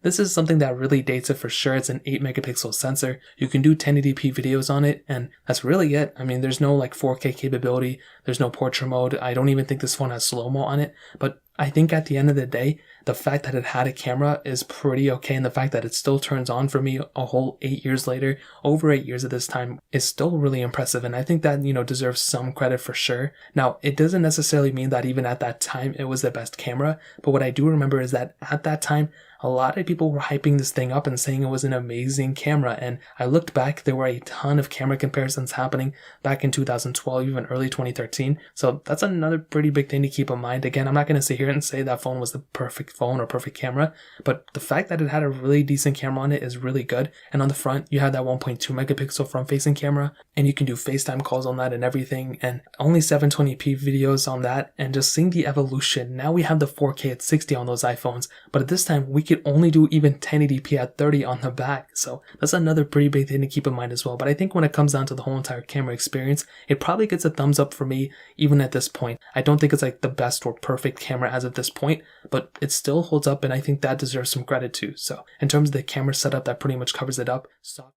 this is something that really dates it for sure. It's an 8 megapixel sensor. You can do 1080p videos on it, and that's really it. I mean, there's no like 4K capability. There's no portrait mode. I don't even think this phone has slow-mo on it, but I think at the end of the day, the fact that it had a camera is pretty okay, and the fact that it still turns on for me a whole 8 years later, over 8 years at this time, is still really impressive, and I think that, deserves some credit for sure. Now, it doesn't necessarily mean that even at that time it was the best camera, but what I do remember is that at that time, a lot of people were hyping this thing up and saying it was an amazing camera, and I looked back, there were a ton of camera comparisons happening back in 2012, even early 2013, so that's another pretty big thing to keep in mind. Again, I'm not going to sit here and say that phone was the perfect phone or perfect camera, but the fact that it had a really decent camera on it is really good. And on the front, you have that 1.2 megapixel front-facing camera, and you can do FaceTime calls on that and everything, and only 720p videos on that, and just seeing the evolution. Now we have the 4K at 60 on those iPhones, but at this time, we could only do even 1080p at 30 on the back, so that's another pretty big thing to keep in mind as well. But I think when it comes down to the whole entire camera experience, it probably gets a thumbs up for me even at this point. I don't think it's like the best or perfect camera as of this point, but it still holds up, and I think that deserves some credit too. So in terms of the camera setup, that pretty much covers it up. So